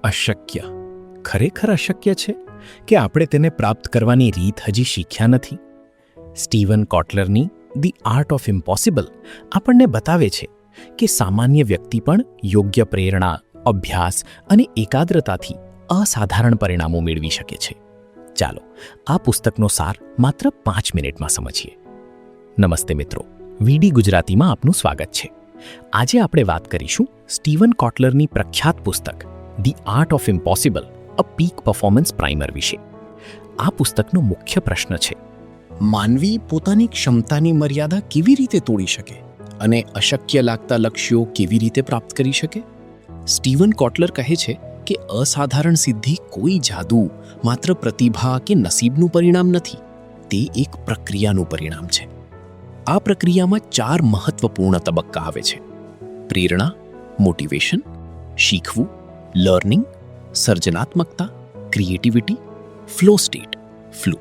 અશક્ય ખરેખર અશક્ય છે કે આપણે તેને પ્રાપ્ત કરવાની રીત હજી શીખ્યા નથી? સ્ટીવન કોટલરની ધી આર્ટ ઓફ ઇમ્પોસિબલ આપણને બતાવે છે કે સામાન્ય વ્યક્તિ પણ યોગ્ય પ્રેરણા, અભ્યાસ અને એકાગ્રતાથી અસાધારણ પરિણામો મેળવી શકે છે. ચાલો આ પુસ્તકનો સાર માત્ર 5 મિનિટમાં સમજીએ. નમસ્તે મિત્રો, વીડી ગુજરાતીમાં આપનું સ્વાગત છે. આજે આપણે વાત કરીશું સ્ટીવન કોટલરની પ્રખ્યાત પુસ્તક the art of impossible a peak performance primer વિશે. આ પુસ્તકનો મુખ્ય પ્રશ્ન છે, માનવી પોતાની ક્ષમતાની મર્યાદા કેવી રીતે તોડી શકે અને અશક્ય લાગતા લક્ષ્યો કેવી રીતે પ્રાપ્ત કરી શકે? સ્ટીવન કોટલર કહે છે કે અસાધારણ સિદ્ધિ કોઈ જાદુ, માત્ર પ્રતિભા કે નસીબનું પરિણામ નથી. તે એક પ્રક્રિયાનું પરિણામ છે. આ પ્રક્રિયામાં 4 મહત્વપૂર્ણ તબક્કા આવે છે: પ્રેરણા, મોટિવેશન, શીખવું, લર્નિંગ, સર્જનાત્મકતા, ક્રિએટિવિટી, ફ્લો સ્ટેટ, ફ્લો.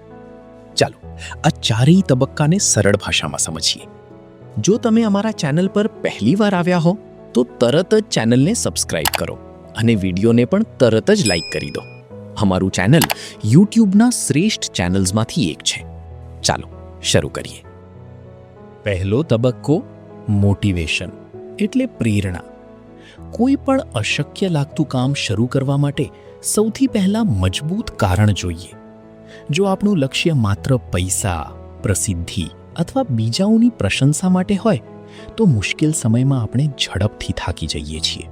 ચાલો આ ચારેય તબક્કાને સરળ ભાષામાં સમજીએ. જો તમે અમારા ચેનલ પર પહેલીવાર આવ્યા હો તો તરત જ ચેનલને સબસ્ક્રાઇબ કરો અને વિડીયોને પણ તરત જ લાઈક કરી દો. અમારું ચેનલ યુટ્યુબના શ્રેષ્ઠ ચેનલ્સમાંથી એક છે. ચાલો શરૂ કરીએ. પહેલો તબક્કો મોટિવેશન એટલે પ્રેરણા. કોઈ પણ અશક્ય લાગતું કામ શરૂ કરવા માટે સૌથી પહેલાં મજબૂત કારણ જોઈએ. જો આપણું લક્ષ્ય માત્ર પૈસા, પ્રસિદ્ધિ અથવા બીજાઓની પ્રશંસા માટે હોય તો મુશ્કેલ સમયમાં આપણે ઝડપથી થાકી જઈએ છીએ.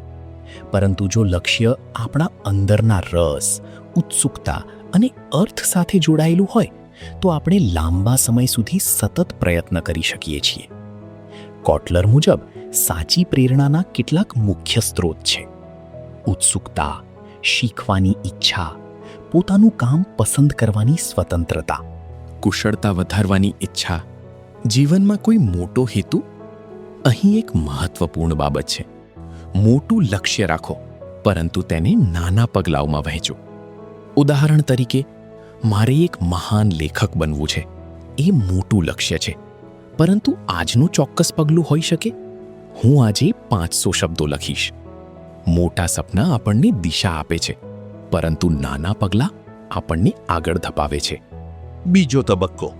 પરંતુ જો લક્ષ્ય આપણા અંદરના રસ, ઉત્સુકતા અને અર્થ સાથે જોડાયેલું હોય તો આપણે લાંબા સમય સુધી સતત પ્રયત્ન કરી શકીએ છીએ. કોટલર મુજબ સાચી પ્રેરણાના કેટલાક મુખ્ય સ્ત્રોત છે: ઉત્સુકતા, શીખવાની ઈચ્છા, પોતાનું કામ પસંદ કરવાની સ્વતંત્રતા, કુશળતા વધારવાની ઈચ્છા, જીવનમાં કોઈ મોટો હેતુ. અહીં એક મહત્વપૂર્ણ બાબત છે: મોટું લક્ષ્ય રાખો પરંતુ તેને નાના પગલાઓમાં વહેંચો. ઉદાહરણ તરીકે, મારે એક મહાન લેખક બનવું છે. એ મોટું લક્ષ્ય છે, પરંતુ આજનું ચોક્કસ પગલું હોઈ શકે: હું આજે 500 શબ્દો લખીશ. મોટા સપના આપણને દિશા આપે છે, પરંતુ નાના પગલાં આપણને આગળ ધપાવે છે. બીજો તબક્કો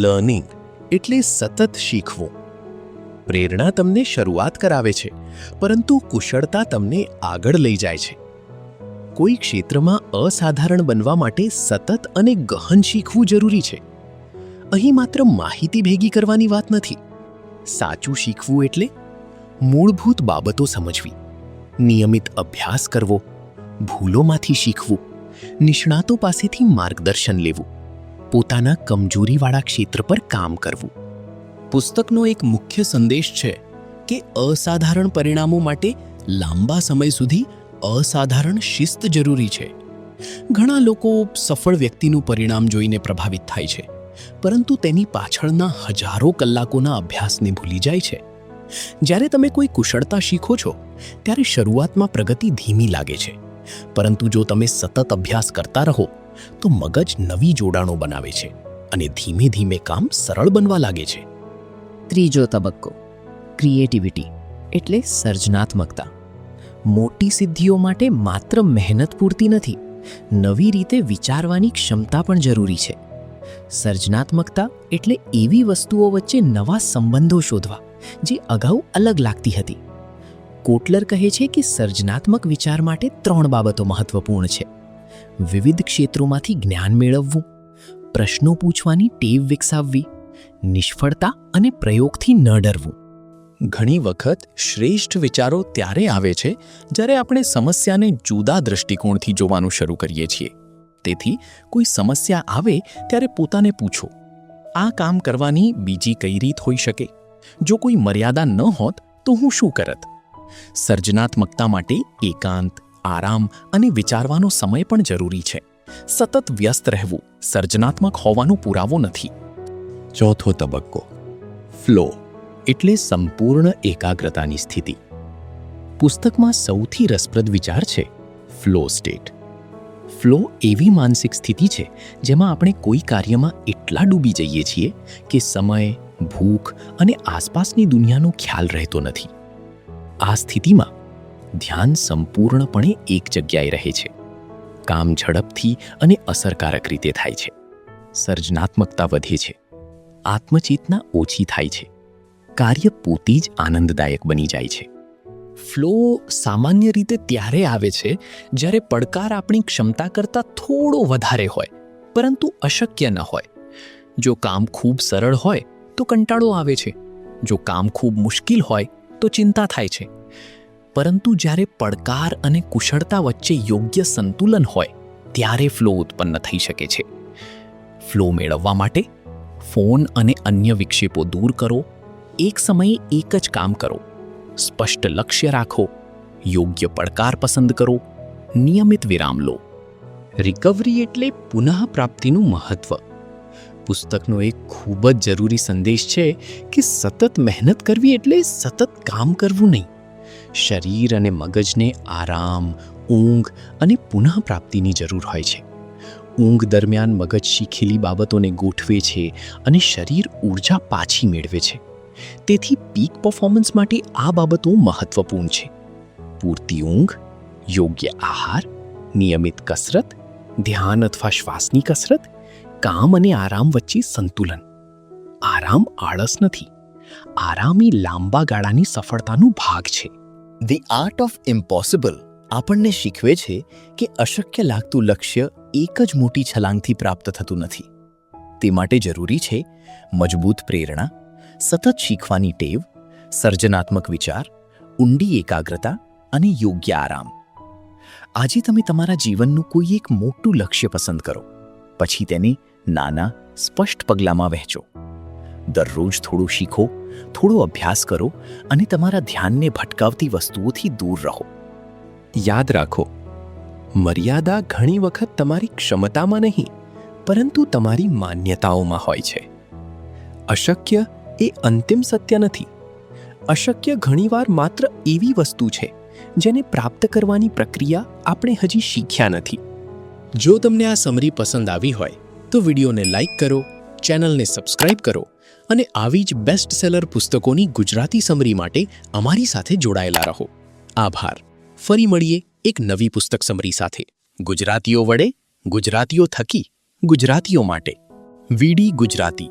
લર્નિંગ એટલે સતત શીખવું. પ્રેરણા તમને શરૂઆત કરાવે છે, પરંતુ કુશળતા તમને આગળ લઈ જાય છે. કોઈ ક્ષેત્રમાં અસાધારણ બનવા માટે સતત અને ગહન શીખવું જરૂરી છે. અહીં માત્ર માહિતી ભેગી કરવાની વાત નથી. સાચું શીખવું એટલે મૂળભૂત બાબતો સમજવી, નિયમિત અભ્યાસ કરવો, ભૂલોમાંથી શીખવું, નિષ્ણાતો પાસેથી માર્ગદર્શન લેવું, પોતાના કમજોરીવાળા ક્ષેત્ર પર કામ કરવું. પુસ્તકનો એક મુખ્ય સંદેશ છે કે અસાધારણ પરિણામો માટે લાંબા સમય સુધી અસાધારણ શિસ્ત જરૂરી છે. ઘણા લોકો સફળ વ્યક્તિનું પરિણામ જોઈને પ્રભાવિત થાય છે, પરંતુ તેની પાછળના હજારો કલાકોના અભ્યાસને ભૂલી જાય છે. જ્યારે તમે કોઈ કુશળતા શીખો છો ત્યારે શરૂઆતમાં પ્રગતિ ધીમી લાગે છે, પરંતુ જો તમે સતત અભ્યાસ કરતા રહો તો મગજ નવી જોડાણો બનાવે છે અને ધીમે ધીમે કામ સરળ બનવા લાગે છે. ત્રીજો તબક્કો ક્રિએટિવિટી એટલે સર્જનાત્મકતા. મોટી સિદ્ધિઓ માટે માત્ર મહેનત પૂરતી નથી, નવી રીતે વિચારવાની ક્ષમતા પણ જરૂરી છે. સર્જનાત્મકતા એટલે એવી વસ્તુઓ વચ્ચે નવા સંબંધો શોધવા જે અગાઉ અલગ લાગતી હતી. કોટલર કહે છે કે સર્જનાત્મક વિચાર માટે 3 બાબતો મહત્વપૂર્ણ છે: વિવિધ ક્ષેત્રોમાંથી જ્ઞાન મેળવવું, પ્રશ્નો પૂછવાની ટેવ વિકસાવવી, નિષ્ફળતા અને પ્રયોગથી ન ડરવું. ઘણી વખત શ્રેષ્ઠ વિચારો ત્યારે આવે છે જ્યારે આપણે સમસ્યાને જુદા દૃષ્ટિકોણથી જોવાનું શરૂ કરીએ છીએ. તેથી કોઈ સમસ્યા આવે ત્યારે પોતાને પૂછો, આ કામ કરવાની બીજી કઈ રીત હોઈ શકે? જો કોઈ મર્યાદા ન હોત તો હું શું કરત? સર્જનાત્મકતા માટે એકાંત, આરામ અને વિચારવાનો સમય પણ જરૂરી છે. સતત વ્યસ્ત રહેવું સર્જનાત્મક હોવાનો પુરાવો નથી. ચોથો તબક્કો ફ્લો એટલે સંપૂર્ણ એકાગ્રતાની સ્થિતિ. પુસ્તકમાં સૌથી રસપ્રદ વિચાર છે ફ્લો સ્ટેટ. ફ્લો એવી માનસિક સ્થિતિ છે જેમાં આપણે કોઈ કાર્યમાં એટલા ડૂબી જઈએ છીએ કે સમય, ભૂખ અને આસપાસની દુનિયાનો ખ્યાલ રહેતો નથી. આ સ્થિતિમાં ધ્યાન સંપૂર્ણપણે એક જગ્યાએ રહે છે. કામ ઝડપથી અને અસરકારક રીતે થાય છે. સર્જનાત્મકતા વધે છે. આત્મચેતના ઓછી થાય છે. કાર્ય પોતે જ આનંદદાયક બની જાય છે. ફ્લો સામાન્ય રીતે ત્યારે આવે છે જ્યારે પડકાર આપણી ક્ષમતા કરતાં થોડો વધારે હોય, પરંતુ અશક્ય ન હોય. જો કામ ખૂબ સરળ હોય તો કંટાળો આવે છે. જો કામ ખૂબ મુશ્કેલ હોય તો ચિંતા થાય છે. પરંતુ જ્યારે પડકાર અને કુશળતા વચ્ચે યોગ્ય સંતુલન હોય ત્યારે ફ્લો ઉત્પન્ન થઈ શકે છે. ફ્લો મેળવવા માટે ફોન અને અન્ય વિક્ષેપો દૂર કરો. એક સમયે એક જ કામ કરો. સ્પષ્ટ લક્ષ્ય રાખો. યોગ્ય પડકાર પસંદ કરો. નિયમિત વિરામ લો. રિકવરી એટલે પુનઃપ્રાપ્તિનું મહત્વ. પુસ્તકનો એક ખૂબ જ જરૂરી સંદેશ છે કે સતત મહેનત કરવી એટલે સતત કામ કરવું નહીં. શરીર અને મગજને આરામ, ઊંઘ અને પુનઃપ્રાપ્તિની જરૂર હોય છે. ઊંઘ દરમિયાન મગજ શીખેલી બાબતોને ગોઠવે છે અને શરીર ઊર્જા પાછી મેળવે છે. તેથી પીક પરફોર્મન્સ માટે આ બાબતો મહત્વપૂર્ણ છે. પૂરતી ઊંઘ, યોગ્ય આહાર, નિયમિત કસરત, ધ્યાન અથવા શ્વાસની કસરત, કામ અને આરામ વચ્ચે સંતુલન. આરામ આળસ નથી. આરામ એ લાંબા ગાળાની સફળતાનો ભાગ છે. ધી આર્ટ ઓફ ઇમ્પોસિબલ આપણને શીખવે છે કે અશક્ય લાગતું લક્ષ્ય એક જ મોટી છલાંગથી પ્રાપ્ત થતું નથી. તે માટે જરૂરી છે મજબૂત પ્રેરણા, સતત શીખવાની ટેવ, સર્જનાત્મક વિચાર, ઊંડી એકાગ્રતા અને યોગ્ય આરામ. આજે તમે તમારા જીવનનું કોઈ એક મોટું લક્ષ્ય પસંદ કરો. પછી તેને નાના, સ્પષ્ટ પગલાંમાં વહેંચો. દરરોજ થોડું શીખો, થોડો અભ્યાસ કરો અને તમારા ધ્યાનને ભટકાવતી વસ્તુઓથી દૂર રહો. યાદ રાખો, મર્યાદા ઘણી વખત તમારી ક્ષમતામાં નહીં, પરંતુ તમારી માન્યતાઓમાં હોય છે. અશક્ય એ અંતિમ સત્ય નથી. અશક્ય ઘણીવાર માત્ર એવી વસ્તુ છે જેને પ્રાપ્ત કરવાની પ્રક્રિયા આપણે હજી શીખ્યા નથી. જો તમને આ સમરી પસંદ આવી હોય તો વિડીયોને લાઇક કરો, ચેનલને સબસ્ક્રાઇબ કરો અને આવી જ બેસ્ટ સેલર પુસ્તકોની ગુજરાતી સમરી માટે અમારી સાથે જોડાયેલા રહો. આભાર. ફરી મળીએ એક નવી પુસ્તક સમરી સાથે. ગુજરાતીઓ વડે, ગુજરાતીઓ થકી, ગુજરાતીઓ માટે. વીડી ગુજરાતી.